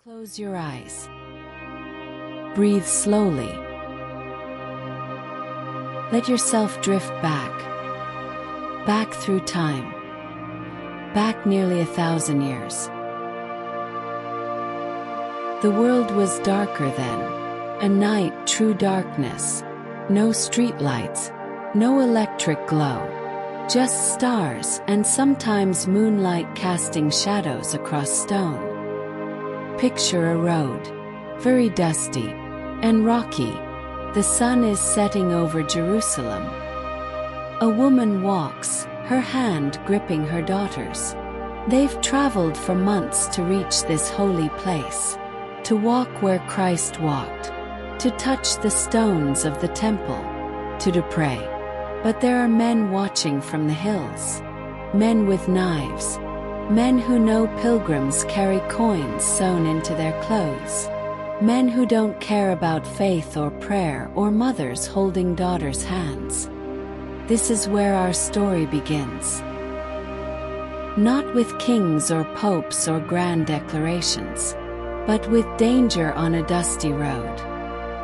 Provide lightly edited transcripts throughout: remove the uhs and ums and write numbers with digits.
Close your eyes. Breathe slowly. Let yourself drift back through time, back nearly 1,000 years. The world was darker then, a night, true darkness, no streetlights, no electric glow, just stars and sometimes moonlight casting shadows across stone. Picture a road, very dusty and rocky. The sun is setting over Jerusalem. A woman walks, her hand gripping her daughter's. They've traveled for months to reach this holy place, to walk where Christ walked, to touch the stones of the temple, to pray. But there are men watching from the hills, men with knives, men who know pilgrims carry coins sewn into their clothes, men who don't care about faith or prayer, or mothers holding daughters' hands. This is where our story begins. Not with kings or popes or grand declarations, but with danger on a dusty road.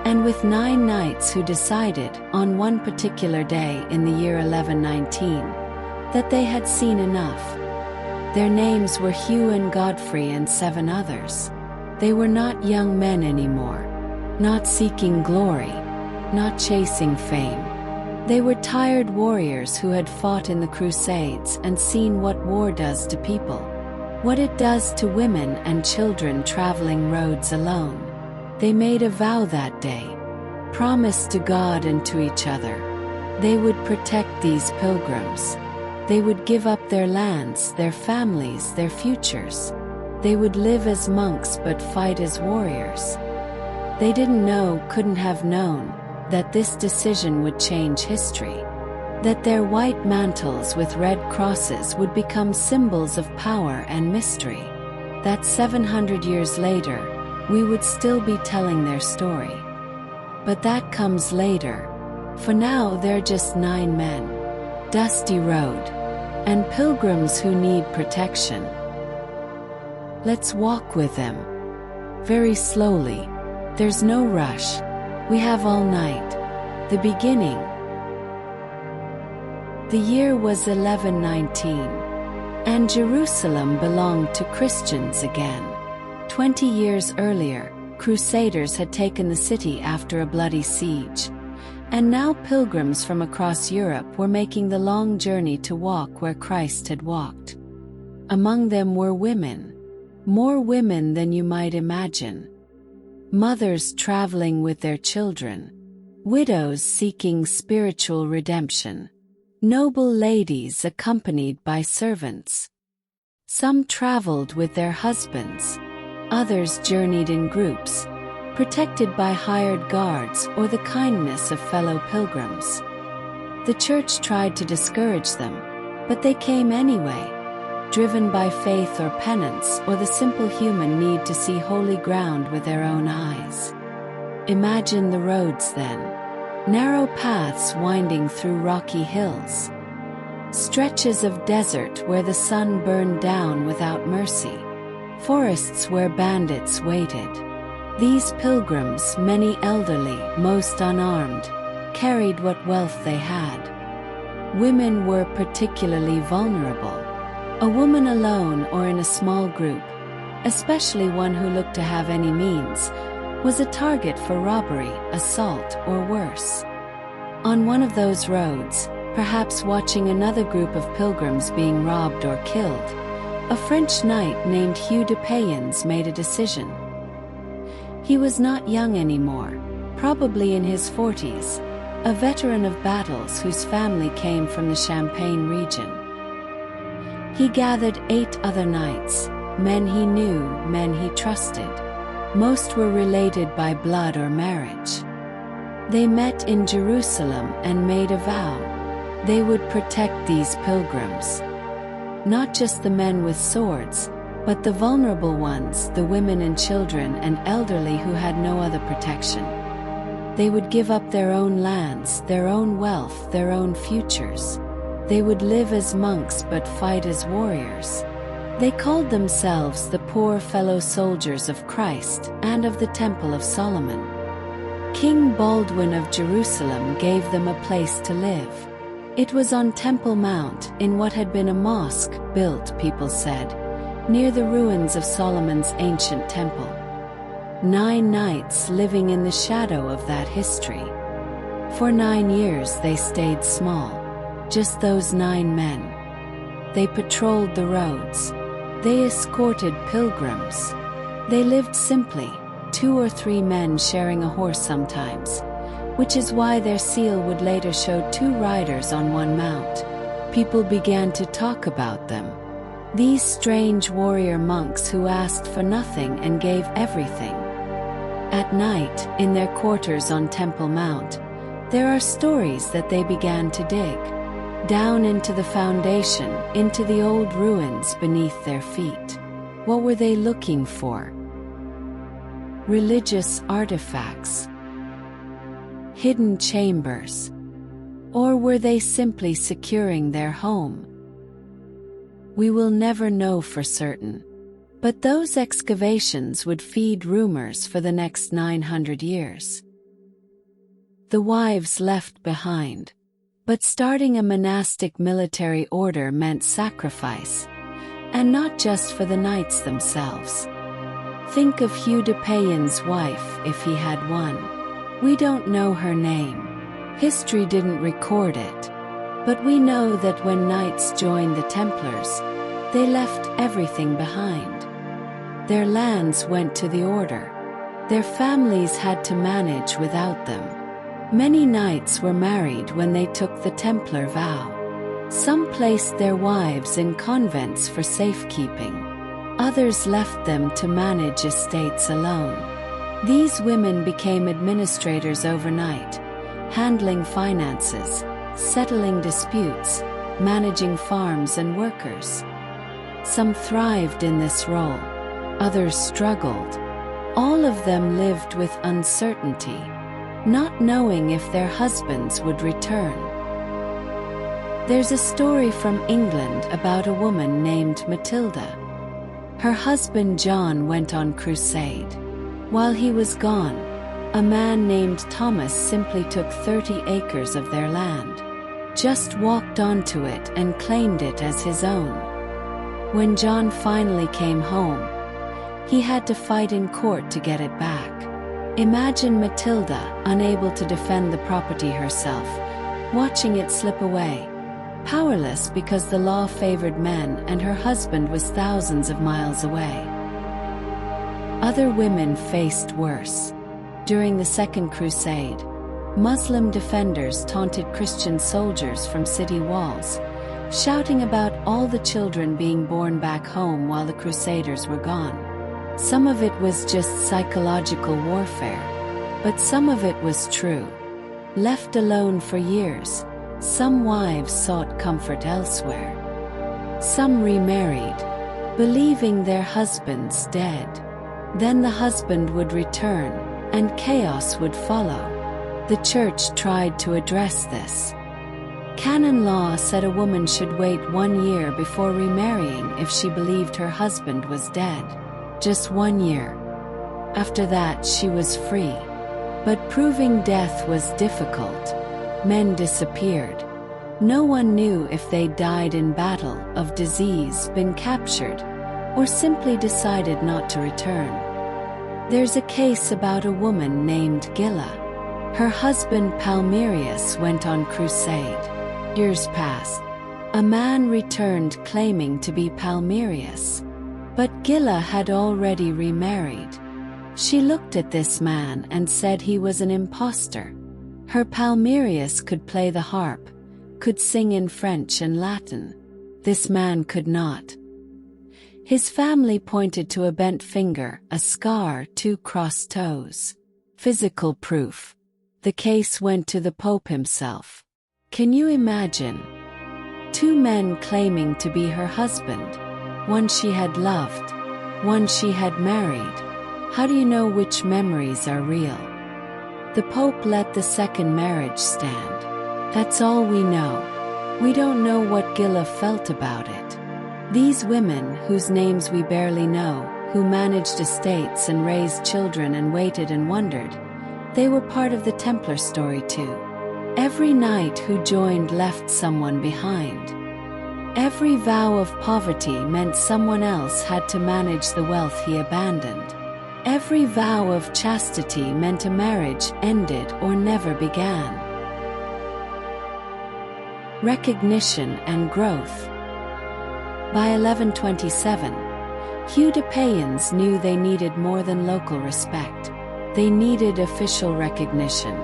And with 9 knights who decided, on one particular day in the year 1119, that they had seen enough. Their names were Hugh and Godfrey and 7 others. They were not young men anymore, not seeking glory, not chasing fame. They were tired warriors who had fought in the Crusades and seen what war does to people, what it does to women and children traveling roads alone. They made a vow that day, promised to God and to each other. They would protect these pilgrims. They would give up their lands, their families, their futures. They would live as monks but fight as warriors. They didn't know, couldn't have known, that this decision would change history. That their white mantles with red crosses would become symbols of power and mystery. That 700 years later, we would still be telling their story. But that comes later. For now they're just 9 men. Dusty road. And pilgrims who need protection. Let's walk with them. Very slowly. There's no rush. We have all night. The beginning. The year was 1119. And Jerusalem belonged to Christians again. 20 years earlier, Crusaders had taken the city after a bloody siege. And now pilgrims from across Europe were making the long journey to walk where Christ had walked. Among them were women. More women than you might imagine. Mothers traveling with their children. Widows seeking spiritual redemption. Noble ladies accompanied by servants. Some traveled with their husbands. Others journeyed in groups, protected by hired guards or the kindness of fellow pilgrims. The church tried to discourage them, but they came anyway, driven by faith or penance or the simple human need to see holy ground with their own eyes. Imagine the roads then. Narrow paths winding through rocky hills. Stretches of desert where the sun burned down without mercy. Forests where bandits waited. These pilgrims, many elderly, most unarmed, carried what wealth they had. Women were particularly vulnerable. A woman alone or in a small group, especially one who looked to have any means, was a target for robbery, assault, or worse. On one of those roads, perhaps watching another group of pilgrims being robbed or killed, a French knight named Hugh de Payens made a decision. He was not young anymore, probably in his 40s, a veteran of battles whose family came from the Champagne region. He gathered 8 other knights, men he knew, men he trusted. Most were related by blood or marriage. They met in Jerusalem and made a vow. They would protect these pilgrims. Not just the men with swords, but the vulnerable ones, the women and children and elderly who had no other protection. They would give up their own lands, their own wealth, their own futures. They would live as monks but fight as warriors. They called themselves the poor fellow soldiers of Christ and of the Temple of Solomon. King Baldwin of Jerusalem gave them a place to live. It was on Temple Mount, in what had been a mosque built, people said, near the ruins of Solomon's ancient temple. 9 nights living in the shadow of that history. For 9 years they stayed small, just those 9 men. They patrolled the roads. They escorted pilgrims. They lived simply, 2 or 3 men sharing a horse sometimes, which is why their seal would later show 2 riders on one mount. People began to talk about them. These strange warrior monks who asked for nothing and gave everything. At night, in their quarters on Temple Mount, there are stories that they began to dig down into the foundation, into the old ruins beneath their feet. What were they looking for? Religious artifacts? Hidden chambers? Or were they simply securing their home? We will never know for certain. But those excavations would feed rumors for the next 900 years. The wives left behind. But starting a monastic military order meant sacrifice, and not just for the knights themselves. Think of Hugh de Payens' wife, if he had one. We don't know her name. History didn't record it. But we know that when knights joined the Templars, they left everything behind. Their lands went to the order. Their families had to manage without them. Many knights were married when they took the Templar vow. Some placed their wives in convents for safekeeping. Others left them to manage estates alone. These women became administrators overnight, handling finances, settling disputes, managing farms and workers. Some thrived in this role. Others struggled. All of them lived with uncertainty, not knowing if their husbands would return. There's a story from England about a woman named Matilda. Her husband John went on crusade. While he was gone, a man named Thomas simply took 30 acres of their land, just walked onto it and claimed it as his own. When John finally came home, he had to fight in court to get it back. Imagine Matilda, unable to defend the property herself, watching it slip away, powerless because the law favored men and her husband was thousands of miles away. Other women faced worse. During the Second Crusade, Muslim defenders taunted Christian soldiers from city walls, shouting about all the children being born back home while the Crusaders were gone. Some of it was just psychological warfare, but some of it was true. Left alone for years, some wives sought comfort elsewhere. Some remarried, believing their husbands dead. Then the husband would return, and chaos would follow. The church tried to address this. Canon law said a woman should wait 1 year before remarrying if she believed her husband was dead. Just 1 year. After that she was free. But proving death was difficult. Men disappeared. No one knew if they died in battle, of disease, been captured, or simply decided not to return. There's a case about a woman named Gilla. Her husband Palmerius went on crusade. Years passed. A man returned claiming to be Palmerius. But Gilla had already remarried. She looked at this man and said he was an impostor. Her Palmerius could play the harp, could sing in French and Latin. This man could not. His family pointed to a bent finger, a scar, 2 crossed toes. Physical proof. The case went to the Pope himself. Can you imagine? 2 men claiming to be her husband. One she had loved, one she had married. How do you know which memories are real? The Pope let the second marriage stand. That's all we know. We don't know what Gilla felt about it. These women, whose names we barely know, who managed estates and raised children and waited and wondered, they were part of the Templar story too. Every knight who joined left someone behind. Every vow of poverty meant someone else had to manage the wealth he abandoned. Every vow of chastity meant a marriage ended or never began. Recognition and growth. By 1127, Judeo-Payans knew they needed more than local respect. They needed official recognition.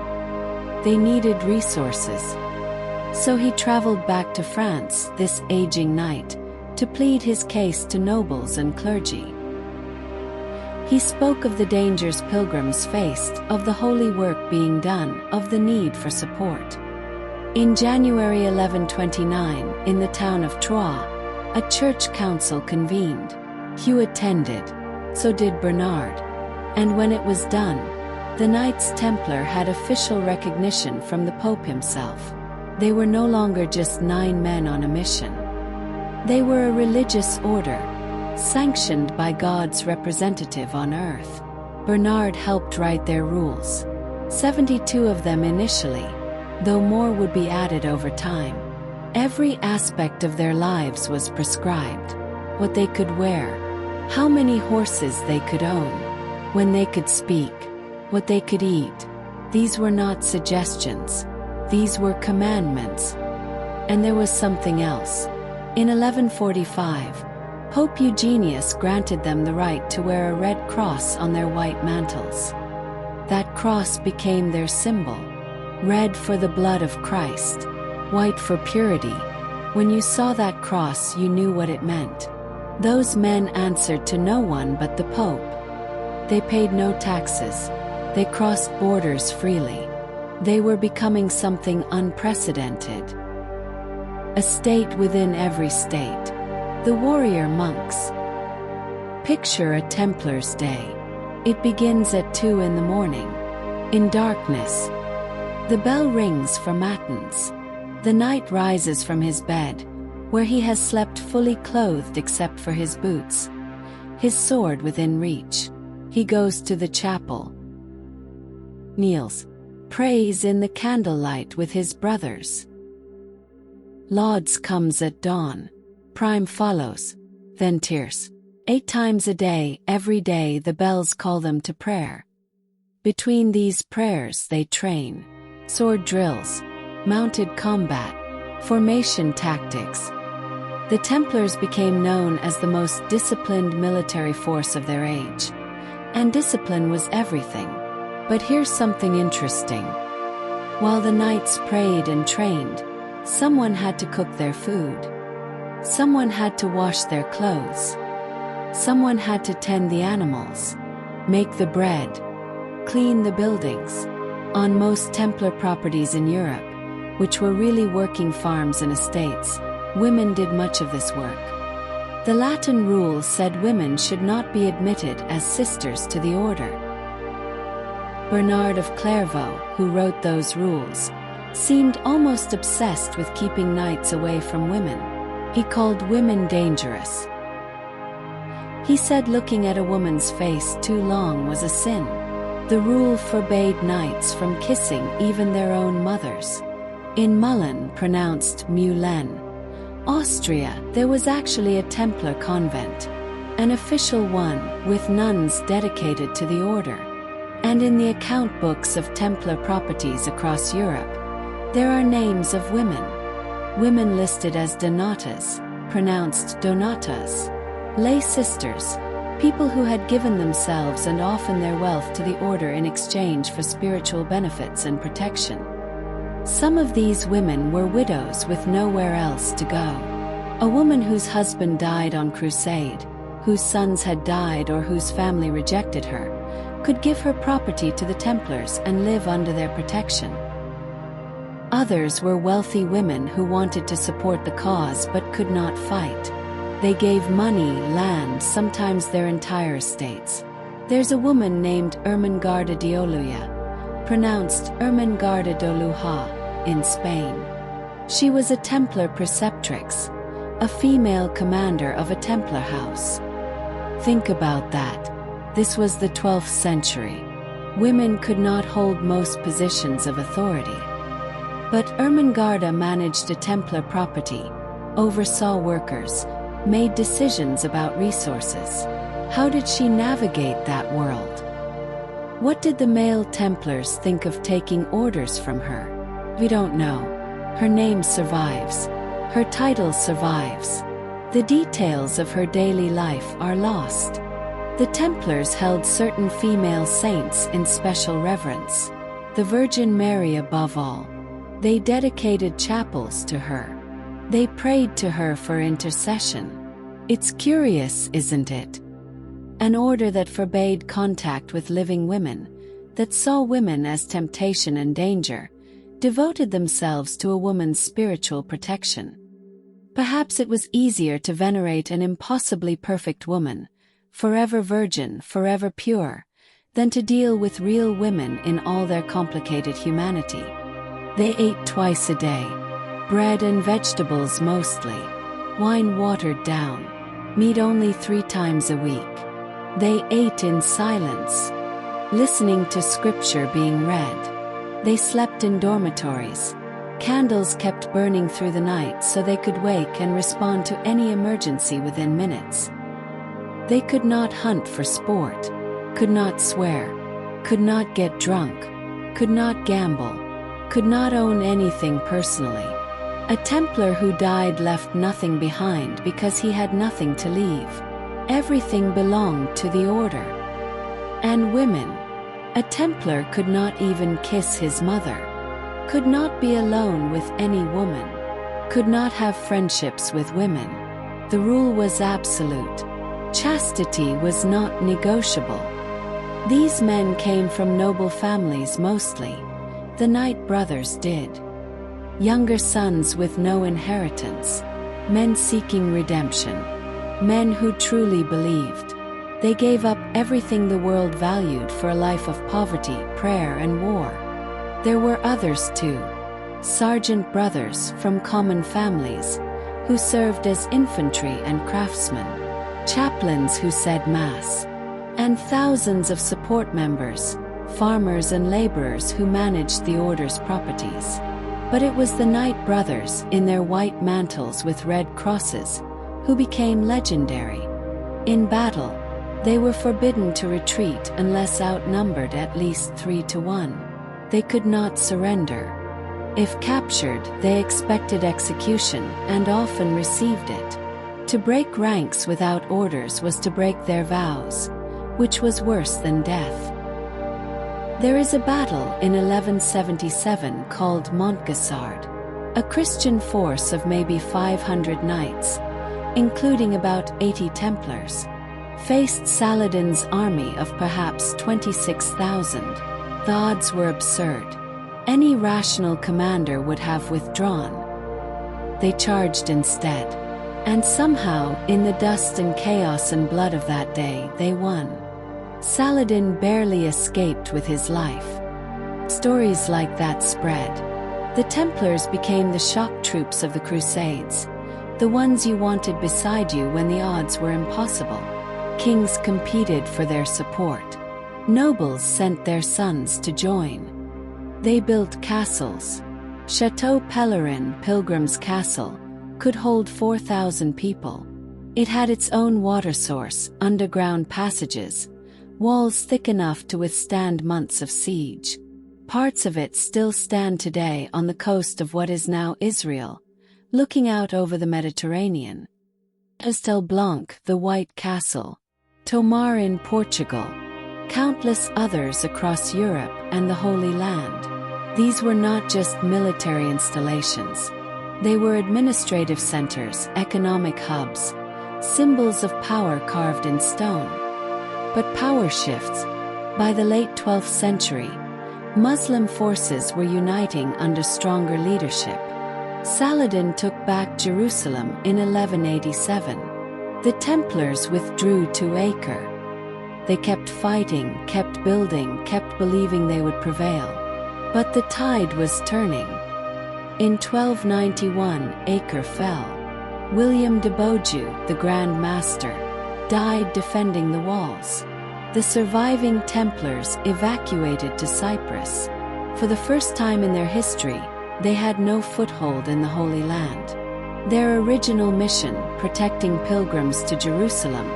They needed resources. So he traveled back to France, this aging knight, to plead his case to nobles and clergy. He spoke of the dangers pilgrims faced, of the holy work being done, of the need for support. In January 1129, in the town of Troyes, a church council convened. Hugh attended, so did Bernard, and when it was done, the Knights Templar had official recognition from the Pope himself. They were no longer just 9 men on a mission. They were a religious order, sanctioned by God's representative on earth. Bernard helped write their rules, 72 of them initially, though more would be added over time. Every aspect of their lives was prescribed: what they could wear, how many horses they could own, when they could speak, what they could eat. These were not suggestions. These were commandments. And there was something else. In 1145, Pope Eugenius granted them the right to wear a red cross on their white mantles. That cross became their symbol. Red for the blood of Christ, white for purity. When you saw that cross, you knew what it meant. Those men answered to no one but the Pope. They paid no taxes. They crossed borders freely. They were becoming something unprecedented. A state within every state. The warrior monks. Picture a Templar's day. It begins at 2 in the morning. In darkness. The bell rings for matins. The knight rises from his bed, where he has slept fully clothed except for his boots, his sword within reach. He goes to the chapel, kneels, prays in the candlelight with his brothers. Lauds comes at dawn, prime follows, then tierce. 8 times a day, every day, the bells call them to prayer. Between these prayers they train, sword drills, mounted combat, formation tactics. The Templars became known as the most disciplined military force of their age. And discipline was everything. But here's something interesting. While the knights prayed and trained, someone had to cook their food. Someone had to wash their clothes. Someone had to tend the animals, make the bread, clean the buildings. On most Templar properties in Europe, which were really working farms and estates, women did much of this work. The Latin rule said women should not be admitted as sisters to the order. Bernard of Clairvaux, who wrote those rules, seemed almost obsessed with keeping knights away from women. He called women dangerous. He said looking at a woman's face too long was a sin. The rule forbade knights from kissing even their own mothers. In Mullen, pronounced Mulen, Austria, there was actually a Templar convent, an official one, with nuns dedicated to the order. And in the account books of Templar properties across Europe, there are names of women. Women listed as donatas, pronounced donatas, lay sisters, people who had given themselves and often their wealth to the order in exchange for spiritual benefits and protection. Some of these women were widows with nowhere else to go. A woman whose husband died on crusade, whose sons had died or whose family rejected her, could give her property to the Templars and live under their protection. Others were wealthy women who wanted to support the cause but could not fight. They gave money, land, sometimes their entire estates. There's a woman named Ermengarda de Oluya, pronounced Ermengarda de Luja, in Spain. She was a Templar preceptrix, a female commander of a Templar house. Think about that. This was the 12th century. Women could not hold most positions of authority. But Ermengarda managed a Templar property, oversaw workers, made decisions about resources. How did she navigate that world? What did the male Templars think of taking orders from her? We don't know. Her name survives. Her title survives. The details of her daily life are lost. The Templars held certain female saints in special reverence. The Virgin Mary above all. They dedicated chapels to her. They prayed to her for intercession. It's curious, isn't it? An order that forbade contact with living women, that saw women as temptation and danger, devoted themselves to a woman's spiritual protection. Perhaps it was easier to venerate an impossibly perfect woman, forever virgin, forever pure, than to deal with real women in all their complicated humanity. They ate twice a day, bread and vegetables mostly, wine watered down, meat only 3 times a week. They ate in silence, listening to scripture being read. They slept in dormitories. Candles kept burning through the night so they could wake and respond to any emergency within minutes. They could not hunt for sport, could not swear, could not get drunk, could not gamble, could not own anything personally. A Templar who died left nothing behind because he had nothing to leave. Everything belonged to the order. And women. A Templar could not even kiss his mother, could not be alone with any woman, could not have friendships with women. The rule was absolute. Chastity was not negotiable. These men came from noble families mostly. The Knight brothers did. Younger sons with no inheritance. Men seeking redemption. Men who truly believed. They gave up everything the world valued for a life of poverty, prayer and war. There were others too. Sergeant brothers from common families, who served as infantry and craftsmen. Chaplains who said Mass. And thousands of support members, farmers and laborers who managed the order's properties. But it was the Knight brothers, in their white mantles with red crosses, who became legendary. In battle, they were forbidden to retreat unless outnumbered at least 3 to 1. They could not surrender. If captured, they expected execution and often received it. To break ranks without orders was to break their vows, which was worse than death. There is a battle in 1177 called Montgessard. A Christian force of maybe 500 knights, including about 80 Templars, faced Saladin's army of perhaps 26,000. The odds were absurd. Any rational commander would have withdrawn. They charged instead. And somehow, in the dust and chaos and blood of that day, they won. Saladin barely escaped with his life. Stories like that spread. The Templars became the shock troops of the Crusades, the ones you wanted beside you when the odds were impossible. Kings competed for their support. Nobles sent their sons to join. They built castles. Chateau Pèlerin, Pilgrim's Castle, could hold 4,000 people. It had its own water source, underground passages, walls thick enough to withstand months of siege. Parts of it still stand today on the coast of what is now Israel, looking out over the Mediterranean. Castelblanc, the White Castle, Tomar in Portugal, countless others across Europe and the Holy Land. These were not just military installations. They were administrative centers, economic hubs, symbols of power carved in stone. But power shifts. By the late 12th century, Muslim forces were uniting under stronger leadership. Saladin took back Jerusalem in 1187. The Templars withdrew to Acre. They kept fighting, kept building, kept believing they would prevail. But the tide was turning. In 1291, Acre fell. William de Beaujeu, the Grand Master, died defending the walls. The surviving Templars evacuated to Cyprus. For the first time in their history, they had no foothold in the Holy Land. Their original mission, protecting pilgrims to Jerusalem,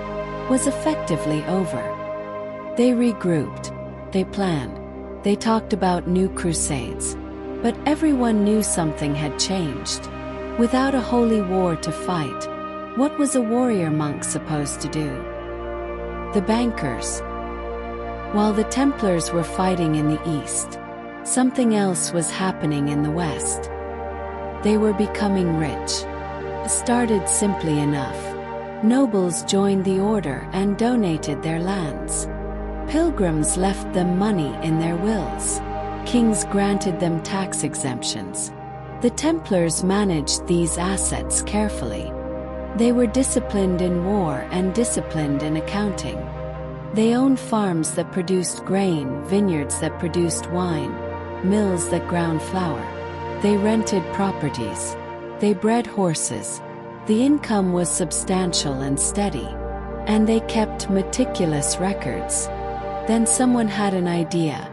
was effectively over. They regrouped, they planned, they talked about new crusades. But everyone knew something had changed. Without a holy war to fight, what was a warrior monk supposed to do? The bankers. While the Templars were fighting in the east, something else was happening in the west. They were becoming rich. It started simply enough. Nobles joined the order and donated their lands. Pilgrims left them money in their wills. Kings granted them tax exemptions. The Templars managed these assets carefully. They were disciplined in war and disciplined in accounting. They owned farms that produced grain, vineyards that produced wine, mills that ground flour. They rented properties. They bred horses. The income was substantial and steady. And they kept meticulous records. Then someone had an idea.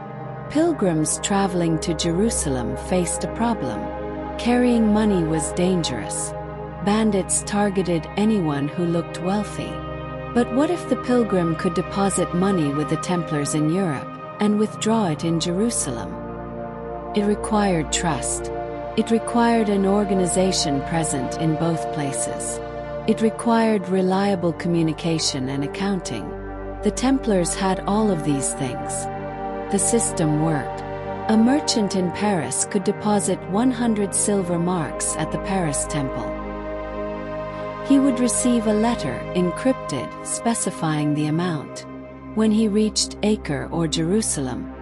Pilgrims traveling to Jerusalem faced a problem. Carrying money was dangerous. Bandits targeted anyone who looked wealthy. But what if the pilgrim could deposit money with the Templars in Europe and withdraw it in Jerusalem? It required trust. It required an organization present in both places. It required reliable communication and accounting. The Templars had all of these things. The system worked. A merchant in Paris could deposit 100 silver marks at the Paris Temple. He would receive a letter, encrypted, specifying the amount. When he reached Acre or Jerusalem,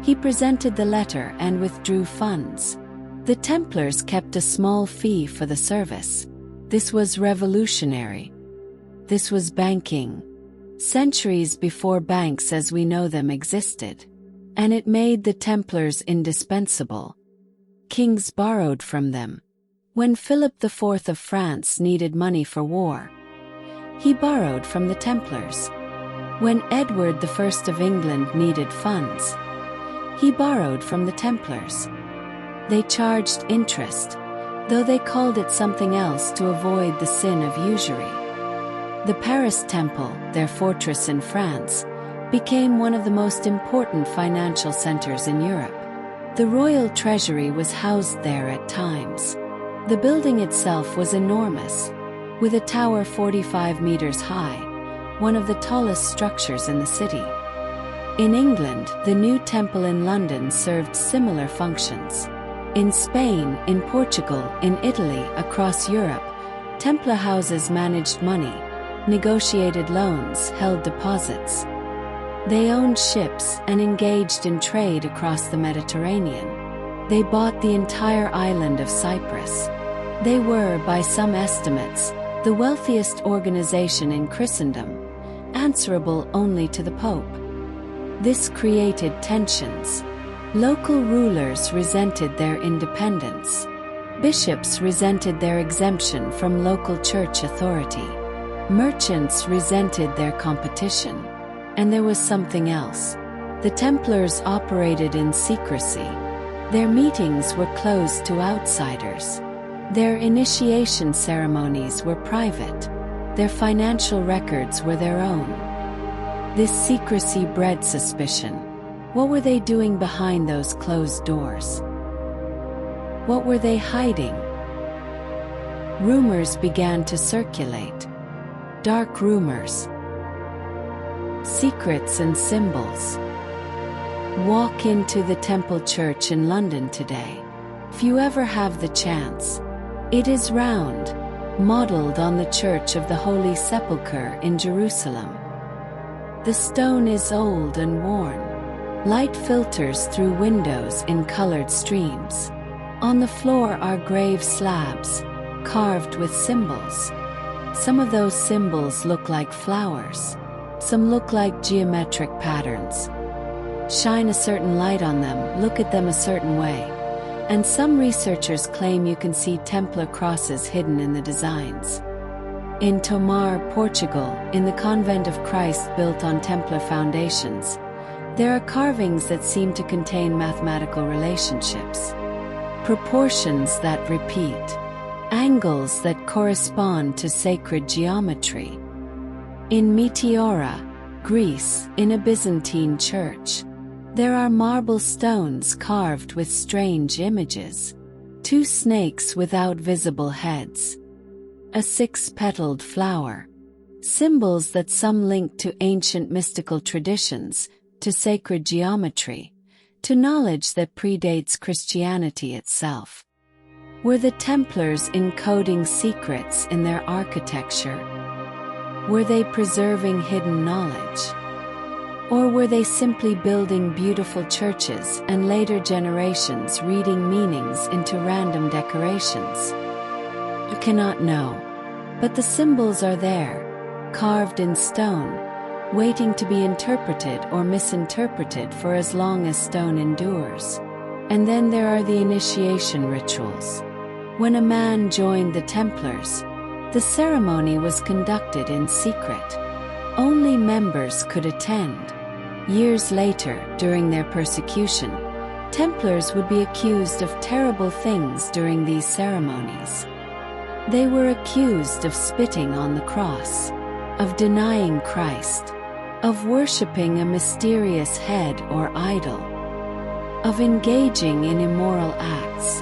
he presented the letter and withdrew funds. The Templars kept a small fee for the service. This was revolutionary. This was banking. Centuries before banks as we know them existed. And it made the Templars indispensable. Kings borrowed from them. When Philip IV of France needed money for war, he borrowed from the Templars. When Edward I of England needed funds, he borrowed from the Templars. They charged interest, though they called it something else to avoid the sin of usury. The Paris Temple, their fortress in France, became one of the most important financial centers in Europe. The royal treasury was housed there at times. The building itself was enormous, with a tower 45 meters high, one of the tallest structures in the city. In England, the new temple in London served similar functions. In Spain, in Portugal, in Italy, across Europe, Templar houses managed money, negotiated loans, held deposits. They owned ships and engaged in trade across the Mediterranean. They bought the entire island of Cyprus. They were, by some estimates, the wealthiest organization in Christendom, answerable only to the Pope. This created tensions. Local rulers resented their independence. Bishops resented their exemption from local church authority. Merchants resented their competition. And there was something else. The Templars operated in secrecy. Their meetings were closed to outsiders. Their initiation ceremonies were private. Their financial records were their own. This secrecy bred suspicion. What were they doing behind those closed doors? What were they hiding? Rumors began to circulate. Dark rumors. Secrets and symbols. Walk into the Temple Church in London today. If you ever have the chance. It is round, modeled on the Church of the Holy Sepulchre in Jerusalem. The stone is old and worn. Light filters through windows in colored streams. On the floor are grave slabs, carved with symbols. Some of those symbols look like flowers. Some look like geometric patterns. Shine a certain light on them, look at them a certain way. and some researchers claim you can see Templar crosses hidden in the designs. In Tomar, Portugal, in the Convent of Christ built on Templar foundations, there are carvings that seem to contain mathematical relationships, proportions that repeat, angles that correspond to sacred geometry. In Meteora, Greece, in a Byzantine church, there are marble stones carved with strange images: two snakes without visible heads, a six-petaled flower, symbols that some link to ancient mystical traditions, to sacred geometry, to knowledge that predates Christianity itself. Were the Templars encoding secrets in their architecture? Were they preserving hidden knowledge? Or were they simply building beautiful churches and later generations reading meanings into random decorations? You cannot know, but the symbols are there, carved in stone, waiting to be interpreted or misinterpreted for as long as stone endures. And then there are the initiation rituals. When a man joined the Templars, the ceremony was conducted in secret. Only members could attend. Years later, during their persecution, Templars would be accused of terrible things during these ceremonies. They were accused of spitting on the cross, of denying Christ, of worshipping a mysterious head or idol, of engaging in immoral acts.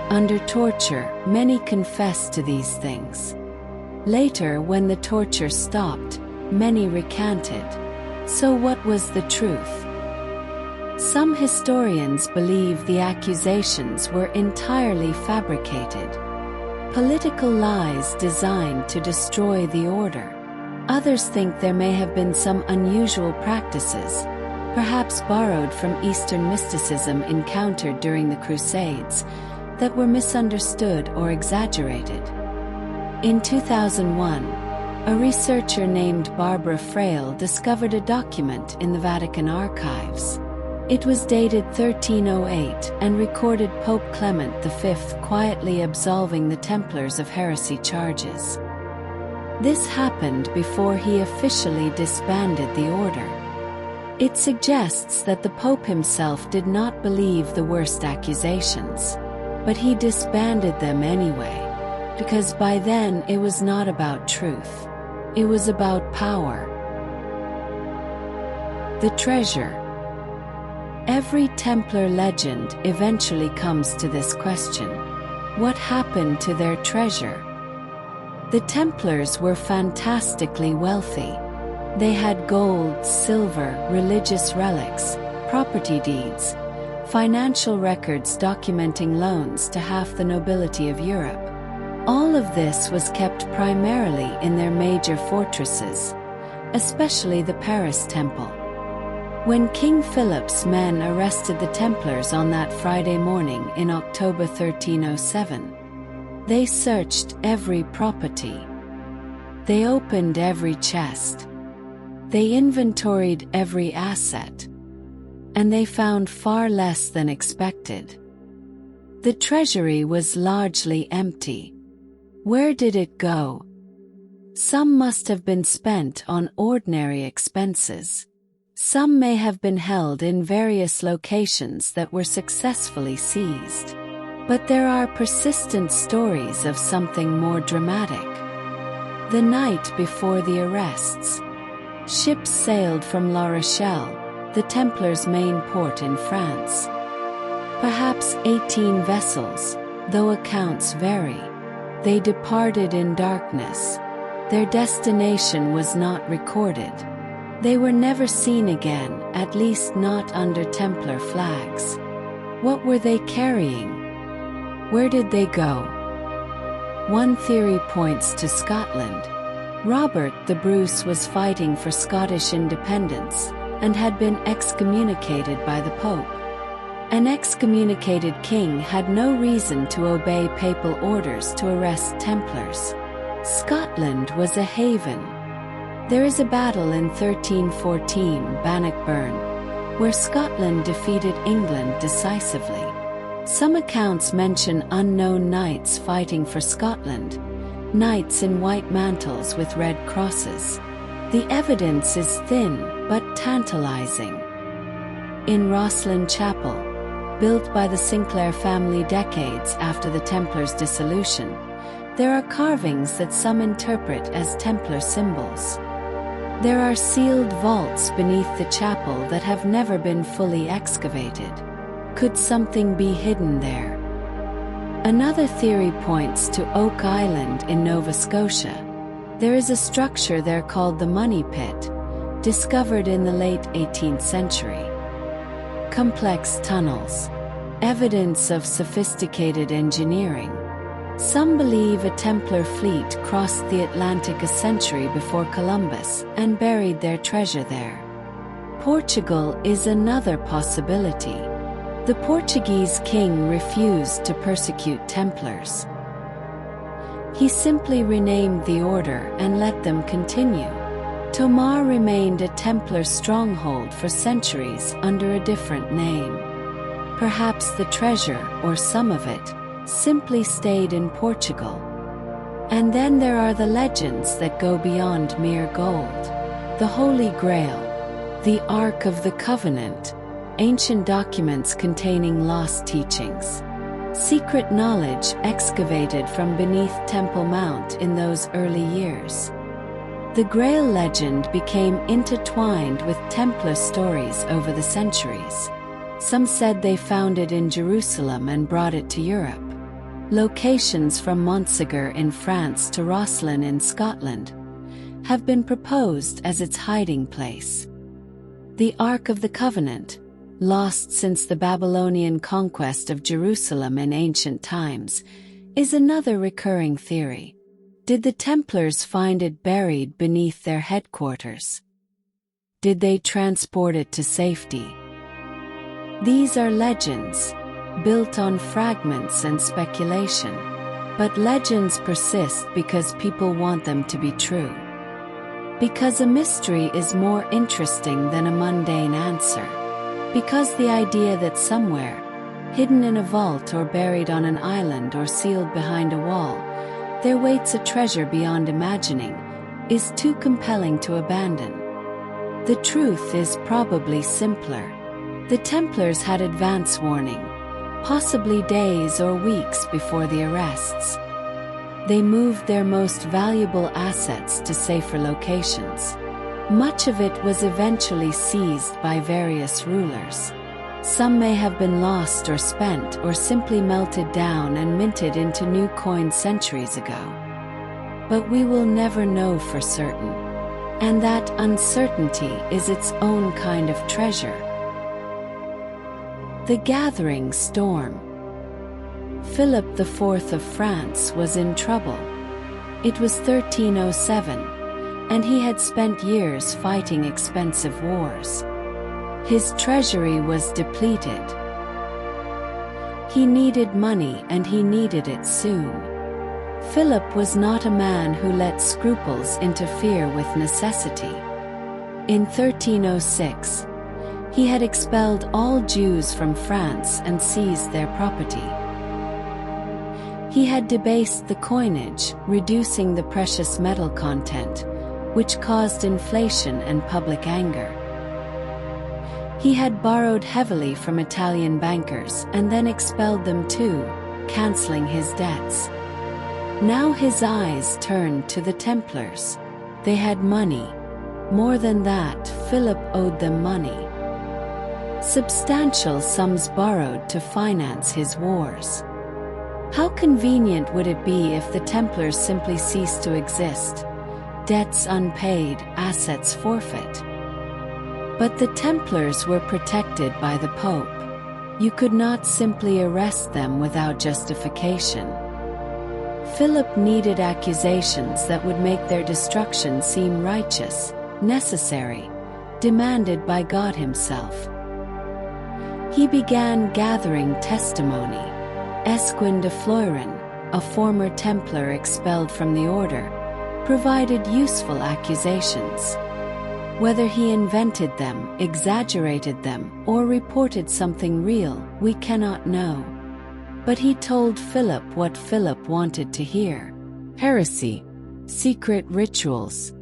Under torture, many confessed to these things. Later, when the torture stopped, many recanted. So what was the truth? Some historians believe the accusations were entirely fabricated, political lies designed to destroy the order. Others think there may have been some unusual practices, perhaps borrowed from Eastern mysticism encountered during the Crusades, that were misunderstood or exaggerated. In 2001, a researcher named Barbara Frail discovered a document in the Vatican archives. It was dated 1308 and recorded Pope Clement V quietly absolving the Templars of heresy charges. This happened before he officially disbanded the order. It suggests that the Pope himself did not believe the worst accusations, but he disbanded them anyway, because by then it was not about truth. It was about power. The treasure. Every Templar legend eventually comes to this question: what happened to their treasure? The Templars were fantastically wealthy. They had gold, silver, religious relics, property deeds, financial records documenting loans to half the nobility of Europe. All of this was kept primarily in their major fortresses, especially the Paris Temple. When King Philip's men arrested the Templars on that Friday morning in October 1307, they searched every property. They opened every chest. They inventoried every asset. And they found far less than expected. The treasury was largely empty. Where did it go? Some must have been spent on ordinary expenses. Some may have been held in various locations that were successfully seized. But there are persistent stories of something more dramatic. The night before the arrests, ships sailed from La Rochelle, the Templars' main port in France. Perhaps 18 vessels, though accounts vary. They departed in darkness. Their destination was not recorded. They were never seen again, at least not under Templar flags. What were they carrying? Where did they go? One theory points to Scotland. Robert the Bruce was fighting for Scottish independence and had been excommunicated by the Pope. An excommunicated king had no reason to obey papal orders to arrest Templars. Scotland was a haven. There is a battle in 1314, Bannockburn, where Scotland defeated England decisively. Some accounts mention unknown knights fighting for Scotland, knights in white mantles with red crosses. The evidence is thin but tantalizing. In Rosslyn Chapel, built by the Sinclair family decades after the Templars' dissolution, there are carvings that some interpret as Templar symbols. There are sealed vaults beneath the chapel that have never been fully excavated. Could something be hidden there? Another theory points to Oak Island in Nova Scotia. There is a structure there called the Money Pit, discovered in the late 18th century. Complex tunnels. Evidence of sophisticated engineering. Some believe a Templar fleet crossed the Atlantic a century before Columbus and buried their treasure there. Portugal is another possibility. The Portuguese king refused to persecute Templars. He simply renamed the order and let them continue. Tomar remained a Templar stronghold for centuries under a different name. Perhaps the treasure, or some of it, simply stayed in Portugal. And then there are the legends that go beyond mere gold. The Holy Grail, the Ark of the Covenant, ancient documents containing lost teachings. Secret knowledge excavated from beneath Temple Mount in those early years. The Grail legend became intertwined with Templar stories over the centuries. Some said they found it in Jerusalem and brought it to Europe. Locations from Montségur in France to Rosslyn in Scotland have been proposed as its hiding place. The Ark of the Covenant, lost since the Babylonian conquest of Jerusalem in ancient times, is another recurring theory. Did the Templars find it buried beneath their headquarters? Did they transport it to safety? These are legends, built on fragments and speculation. But legends persist because people want them to be true. Because a mystery is more interesting than a mundane answer. Because the idea that somewhere, hidden in a vault or buried on an island or sealed behind a wall, there waits a treasure beyond imagining, is too compelling to abandon. The truth is probably simpler. The Templars had advance warning, possibly days or weeks before the arrests. They moved their most valuable assets to safer locations. Much of it was eventually seized by various rulers. Some may have been lost or spent or simply melted down and minted into new coins centuries ago. But we will never know for certain. And that uncertainty is its own kind of treasure. The gathering storm. Philip IV of France was in trouble. It was 1307. And he had spent years fighting expensive wars. His treasury was depleted. He needed money and he needed it soon. Philip was not a man who let scruples interfere with necessity. In 1306, he had expelled all Jews from France and seized their property. He had debased the coinage, reducing the precious metal content, which caused inflation and public anger. He had borrowed heavily from Italian bankers and then expelled them too, cancelling his debts. Now his eyes turned to the Templars. They had money. More than that, Philip owed them money. Substantial sums borrowed to finance his wars. How convenient would it be if the Templars simply ceased to exist? Debts unpaid, assets forfeit. But the Templars were protected by the Pope. You could not simply arrest them without justification. Philip needed accusations that would make their destruction seem righteous, necessary, demanded by God himself. He began gathering testimony. Esquin de Fleuren, a former Templar expelled from the order, provided useful accusations. Whether he invented them, exaggerated them, or reported something real, we cannot know. But he told Philip what Philip wanted to hear: heresy, secret rituals,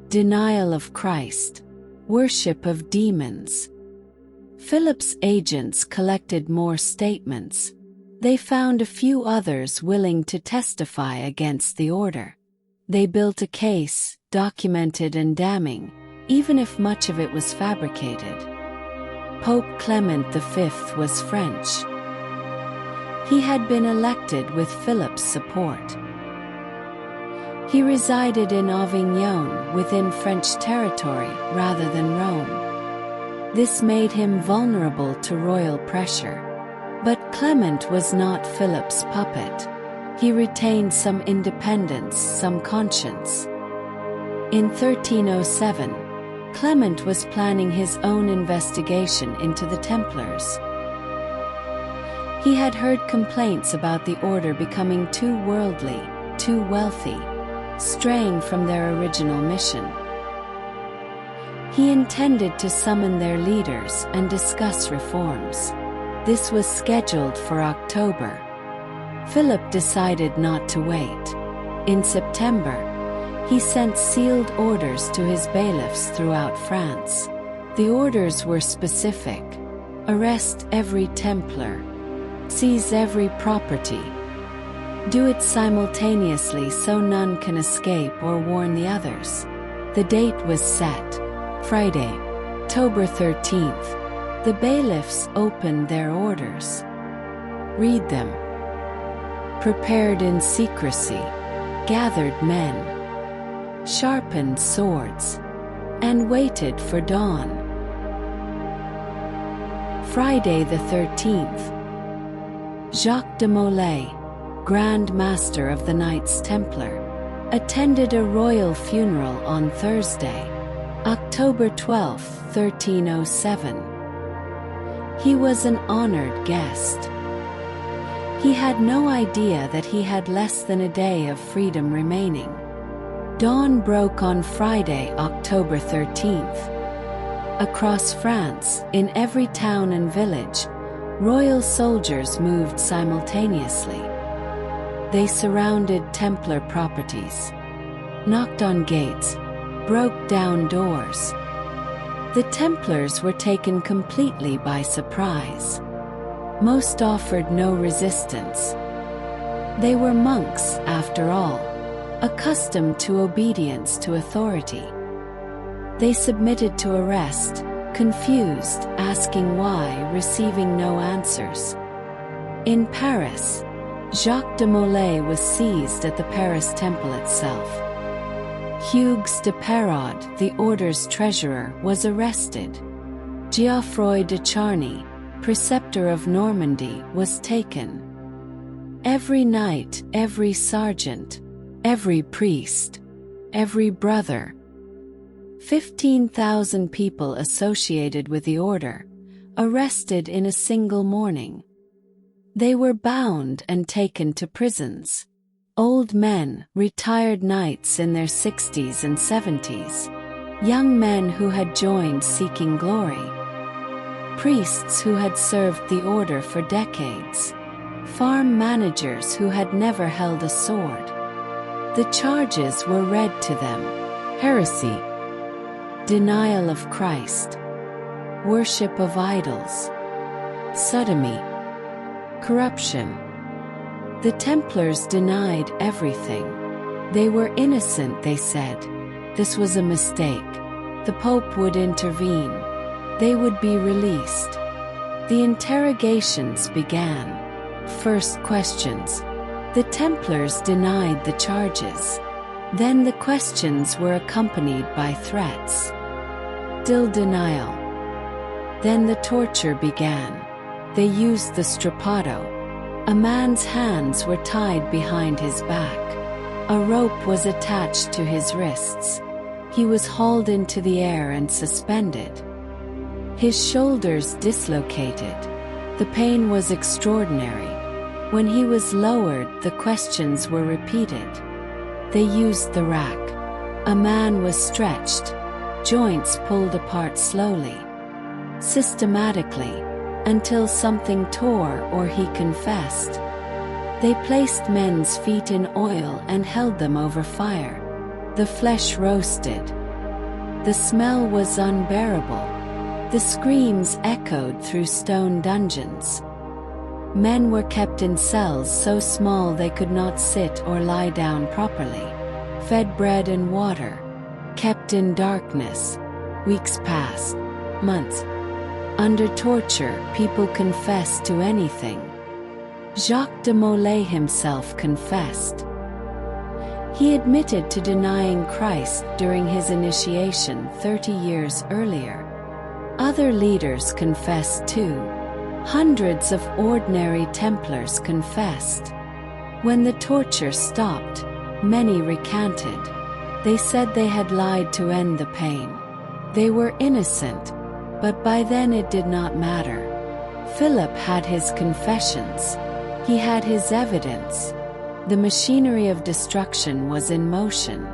denial of Christ, worship of demons. Philip's agents collected more statements. They found a few others willing to testify against the order. They built a case, documented and damning, even if much of it was fabricated. Pope Clement V was French. He had been elected with Philip's support. He resided in Avignon within French territory rather than Rome. This made him vulnerable to royal pressure. But Clement was not Philip's puppet. He retained some independence, some conscience. In 1307, Clement was planning his own investigation into the Templars. He had heard complaints about the order becoming too worldly, too wealthy, straying from their original mission. He intended to summon their leaders and discuss reforms. This was scheduled for October. Philip decided not to wait. In September, he sent sealed orders to his bailiffs throughout France. The orders were specific: arrest every Templar, seize every property, do it simultaneously so none can escape or warn the others. The date was set: Friday, October 13th. The bailiffs opened their orders. Read them. Prepared in secrecy, gathered men, sharpened swords, and waited for dawn. Friday the 13th. Jacques de Molay, Grand Master of the Knights Templar, attended a royal funeral on Thursday, October 12, 1307. He was an honored guest. He had no idea that he had less than a day of freedom remaining. Dawn broke on Friday, October 13th. Across France, in every town and village, royal soldiers moved simultaneously. They surrounded Templar properties, knocked on gates, broke down doors. The Templars were taken completely by surprise. Most offered no resistance. They were monks, after all, accustomed to obedience to authority. They submitted to arrest, confused, asking why, receiving no answers. In Paris, Jacques de Molay was seized at the Paris Temple itself. Hugues de Perraud, the order's treasurer, was arrested. Geoffroy de Charny, preceptor of Normandy, was taken. Every knight, every sergeant, every priest, every brother, 15,000 people associated with the order, arrested in a single morning. They were bound and taken to prisons. Old men, retired knights in their 60s and 70s, young men who had joined seeking glory, priests who had served the order for decades, farm managers who had never held a sword. The charges were read to them: heresy, denial of Christ, worship of idols, sodomy, corruption. The Templars denied everything. They were innocent, they said. This was a mistake. The Pope would intervene. They would be released. The interrogations began. First questions. The Templars denied the charges. Then the questions were accompanied by threats. Still denial. Then the torture began. They used the strappado. A man's hands were tied behind his back. A rope was attached to his wrists. He was hauled into the air and suspended. His shoulders dislocated. The pain was extraordinary. When he was lowered, the questions were repeated. They used the rack. A man was stretched, joints pulled apart slowly, systematically, until something tore or he confessed. They placed men's feet in oil and held them over fire. The flesh roasted. The smell was unbearable. The screams echoed through stone dungeons. Men were kept in cells so small they could not sit or lie down properly. Fed bread and water. Kept in darkness. Weeks passed. Months. Under torture, people confessed to anything. Jacques de Molay himself confessed. He admitted to denying Christ during his initiation 30 years earlier. Other leaders confessed too. Hundreds of ordinary Templars confessed. When the torture stopped, many recanted. They said they had lied to end the pain. They were innocent, but by then it did not matter. Philip had his confessions. He had his evidence. The machinery of destruction was in motion.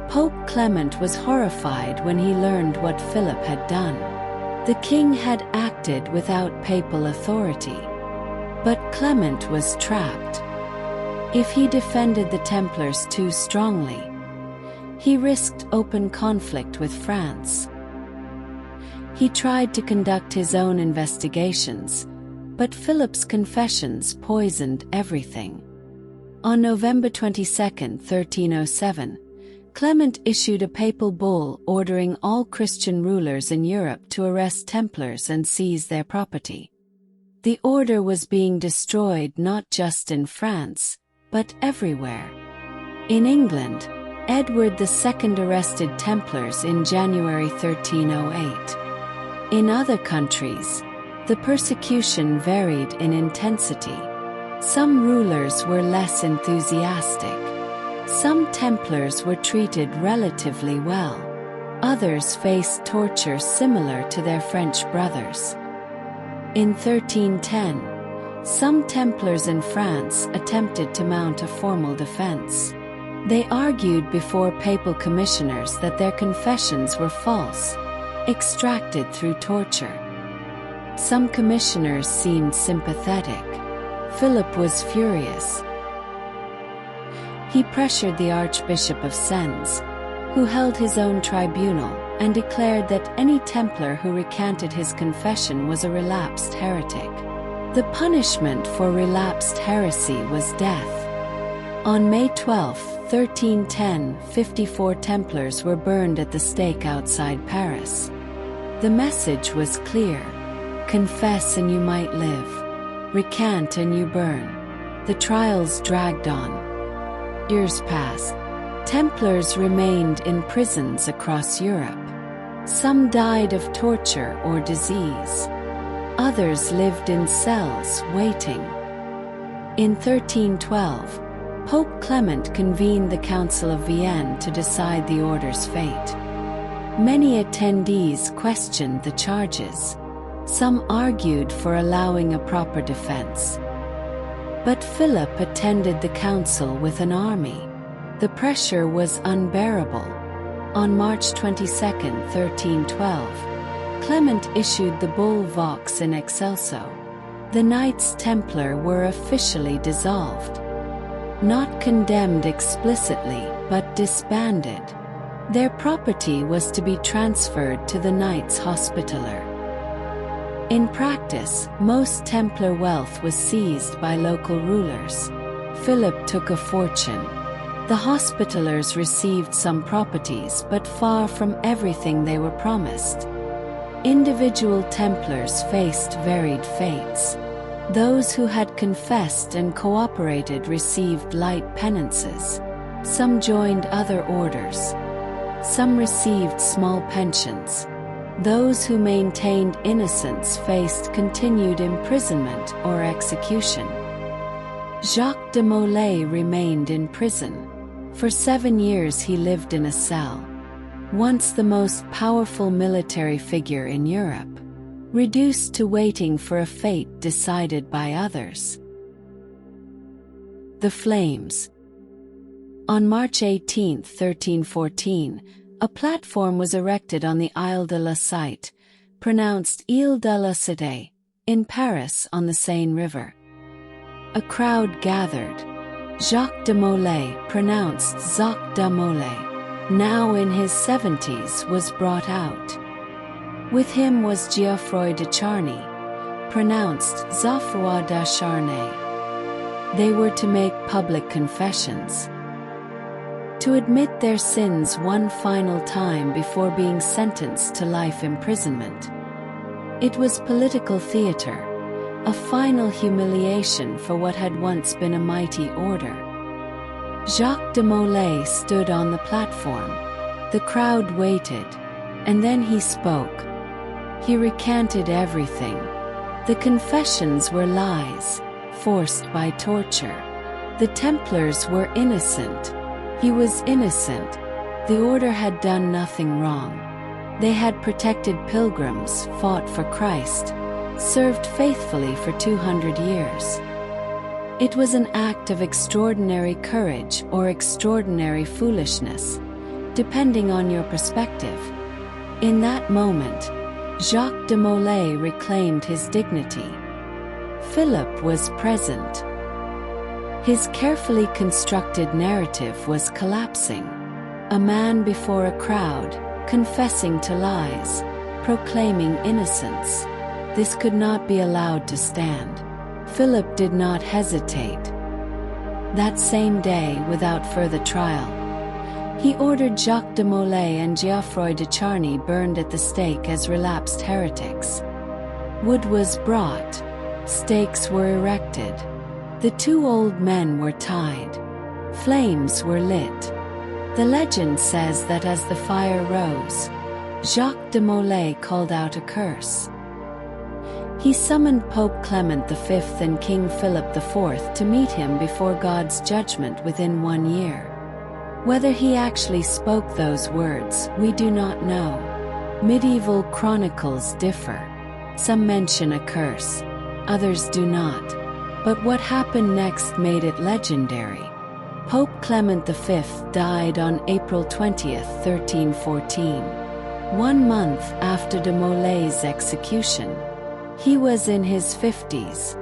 Pope Clement was horrified when he learned what Philip had done. The king had acted without papal authority. But Clement was trapped. If he defended the Templars too strongly, he risked open conflict with France. He tried to conduct his own investigations, but Philip's confessions poisoned everything. On November 22, 1307, Clement issued a papal bull ordering all Christian rulers in Europe to arrest Templars and seize their property. The order was being destroyed not just in France, but everywhere. In England, Edward II arrested Templars in January 1308. In other countries, the persecution varied in intensity. Some rulers were less enthusiastic. Some Templars were treated relatively well. Others faced torture similar to their French brothers. In 1310, some Templars in France attempted to mount a formal defense. They argued before papal commissioners that their confessions were false, extracted through torture. Some commissioners seemed sympathetic. Philip was furious. He pressured the Archbishop of Sens, who held his own tribunal, and declared that any Templar who recanted his confession was a relapsed heretic. The punishment for relapsed heresy was death. On May 12, 1310, 54 Templars were burned at the stake outside Paris. The message was clear: confess and you might live. Recant and you burn. The trials dragged on. Years passed. Templars remained in prisons across Europe. Some died of torture or disease. Others lived in cells, waiting. In 1312, Pope Clement convened the Council of Vienne to decide the order's fate. Many attendees questioned the charges. Some argued for allowing a proper defense. But Philip attended the council with an army. The pressure was unbearable. On March 22, 1312, Clement issued the bull Vox in excelso. The Knights Templar were officially dissolved. Not condemned explicitly, but disbanded. Their property was to be transferred to the Knights Hospitaller. In practice, most Templar wealth was seized by local rulers. Philip took a fortune. The Hospitallers received some properties, but far from everything they were promised. Individual Templars faced varied fates. Those who had confessed and cooperated received light penances. Some joined other orders. Some received small pensions. Those who maintained innocence faced continued imprisonment or execution. Jacques de Molay remained in prison. For 7 years he lived in a cell. Once the most powerful military figure in Europe, reduced to waiting for a fate decided by others. The Flames. On March 18, 1314, a platform was erected on the Isle de la Cité, pronounced Île de la Cité, in Paris on the Seine River. A crowd gathered. Jacques de Molay, pronounced Jacques de Molay, now in his 70s, was brought out. With him was Geoffroy de Charny, pronounced Geoffroy de Charnay. They were to make public confessions, to admit their sins one final time before being sentenced to life imprisonment. It was political theater, a final humiliation for what had once been a mighty order. Jacques de Molay stood on the platform. The crowd waited, and then he spoke. He recanted everything. The confessions were lies, forced by torture. The Templars were innocent. He was innocent. The order had done nothing wrong. They had protected pilgrims, fought for Christ, served faithfully for 200 years. It was an act of extraordinary courage or extraordinary foolishness, depending on your perspective. In that moment, Jacques de Molay reclaimed his dignity. Philip was present. His carefully constructed narrative was collapsing. A man before a crowd, confessing to lies, proclaiming innocence. This could not be allowed to stand. Philip did not hesitate. That same day, without further trial, he ordered Jacques de Molay and Geoffroy de Charny burned at the stake as relapsed heretics. Wood was brought. Stakes were erected. The two old men were tied. Flames were lit. The legend says that as the fire rose, Jacques de Molay called out a curse. He summoned Pope Clement V and King Philip IV to meet him before God's judgment within 1 year. Whether he actually spoke those words, we do not know. Medieval chronicles differ. Some mention a curse, others do not. But what happened next made it legendary. Pope Clement V died on April 20, 1314. 1 month after de Molay's execution. He was in his 50s.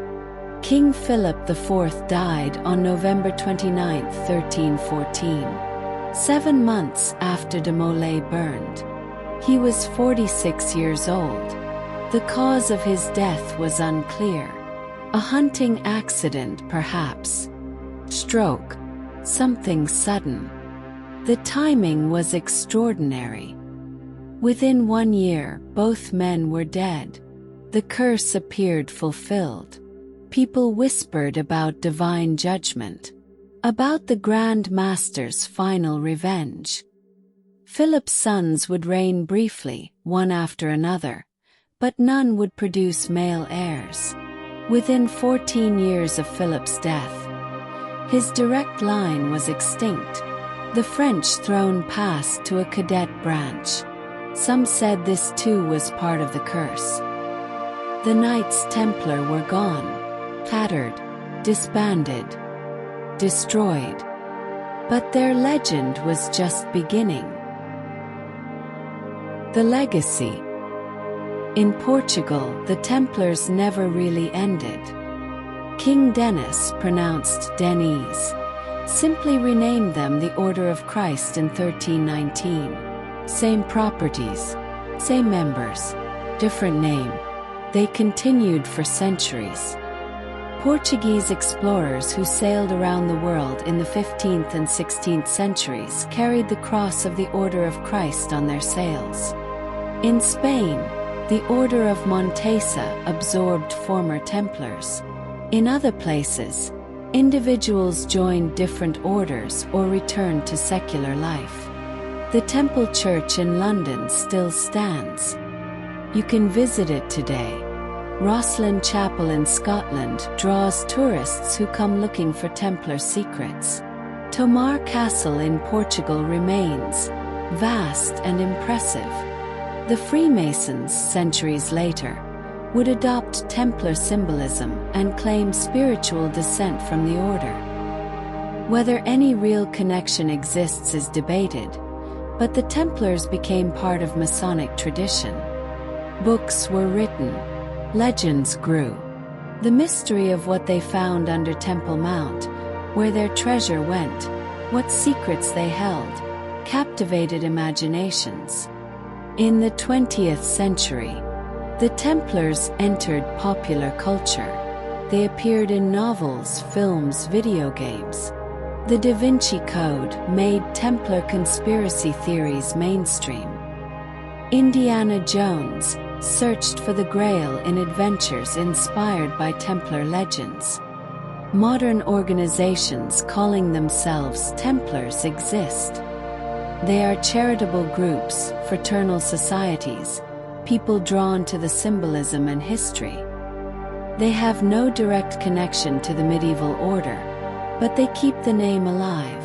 King Philip IV died on November 29, 1314. 7 months after de Molay burned. He was 46 years old. The cause of his death was unclear. A hunting accident, perhaps. Stroke. Something sudden. The timing was extraordinary. Within 1 year, both men were dead. The curse appeared fulfilled. People whispered about divine judgment, about the Grand Master's final revenge. Philip's sons would reign briefly, one after another, but none would produce male heirs. Within 14 years of Philip's death, his direct line was extinct. The French throne passed to a cadet branch. Some said this too was part of the curse. The Knights Templar were gone, tattered, disbanded, destroyed. But their legend was just beginning. The legacy. In Portugal, the Templars never really ended. King Denis, pronounced Denis, simply renamed them the Order of Christ in 1319. Same properties, same members, different name. They continued for centuries. Portuguese explorers who sailed around the world in the 15th and 16th centuries carried the cross of the Order of Christ on their sails. In Spain, the Order of Montesa absorbed former Templars. In other places, individuals joined different orders or returned to secular life. The Temple Church in London still stands. You can visit it today. Rosslyn Chapel in Scotland draws tourists who come looking for Templar secrets. Tomar Castle in Portugal remains, vast and impressive. The Freemasons, centuries later, would adopt Templar symbolism and claim spiritual descent from the order. Whether any real connection exists is debated, but the Templars became part of Masonic tradition. Books were written. Legends grew. The mystery of what they found under Temple Mount, where their treasure went, what secrets they held, captivated imaginations. In the 20th century, the Templars entered popular culture. They appeared in novels, films, video games. The Da Vinci Code made Templar conspiracy theories mainstream. Indiana Jones searched for the Grail in adventures inspired by Templar legends. Modern organizations calling themselves Templars exist. They are charitable groups, fraternal societies, people drawn to the symbolism and history. They have no direct connection to the medieval order, but they keep the name alive.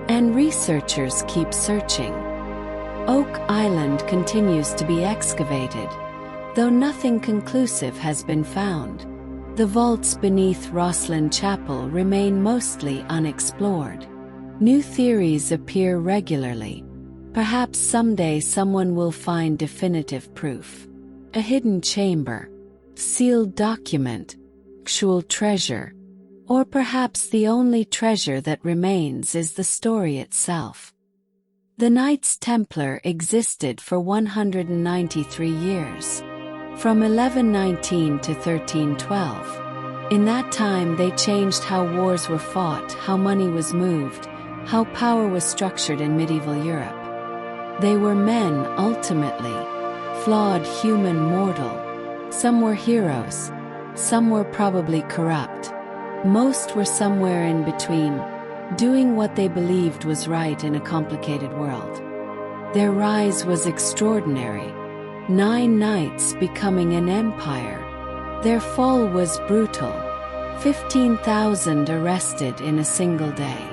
And researchers keep searching. Oak Island continues to be excavated, though nothing conclusive has been found. The vaults beneath Rosslyn Chapel remain mostly unexplored. New theories appear regularly. Perhaps someday someone will find definitive proof. A hidden chamber, sealed document, actual treasure, or perhaps the only treasure that remains is the story itself. The Knights Templar existed for 193 years, from 1119 to 1312. In that time they changed how wars were fought, how money was moved, how power was structured in medieval Europe. They were men, ultimately, flawed human mortal. Some were heroes, some were probably corrupt. Most were somewhere in between, doing what they believed was right in a complicated world. Their rise was extraordinary, 9 knights becoming an empire. Their fall was brutal, 15,000 arrested in a single day.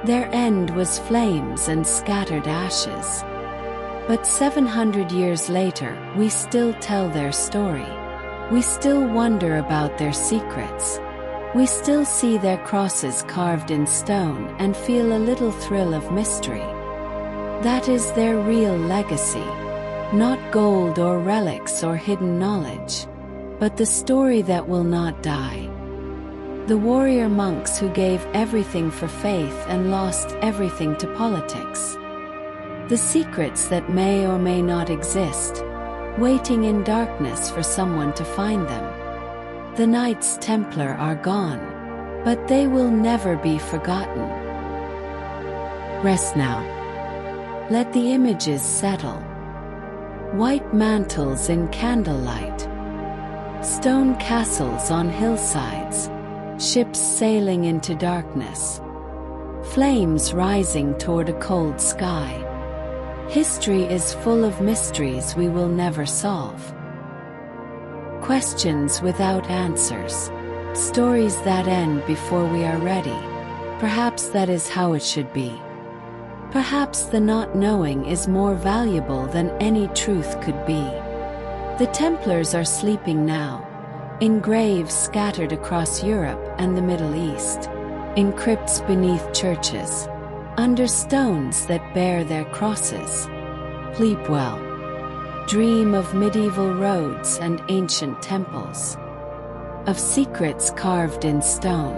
Their end was flames and scattered ashes. But 700 years later, we still tell their story. We still wonder about their secrets. We still see their crosses carved in stone and feel a little thrill of mystery. That is their real legacy, not gold or relics or hidden knowledge, but the story that will not die. The warrior monks who gave everything for faith and lost everything to politics. The secrets that may or may not exist, waiting in darkness for someone to find them. The Knights Templar are gone, but they will never be forgotten. Rest now. Let the images settle. White mantles in candlelight. Stone castles on hillsides. Ships sailing into darkness. Flames rising toward a cold sky. History is full of mysteries we will never solve. Questions without answers. Stories that end before we are ready. Perhaps that is how it should be. Perhaps the not knowing is more valuable than any truth could be. The Templars are sleeping now, in graves scattered across Europe and the Middle East, in crypts beneath churches, under stones that bear their crosses. Sleep well. Dream of medieval roads and ancient temples, of secrets carved in stone,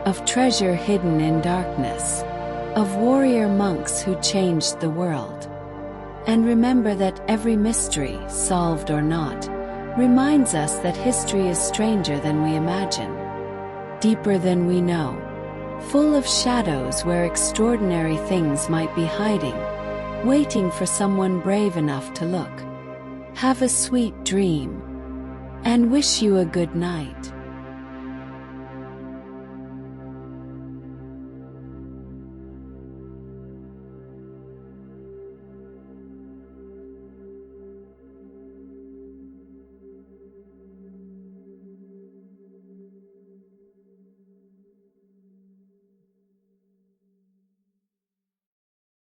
of treasure hidden in darkness, of warrior monks who changed the world. And remember that every mystery, solved or not, reminds us that history is stranger than we imagine, deeper than we know, full of shadows where extraordinary things might be hiding, waiting for someone brave enough to look. Have a sweet dream, and wish you a good night.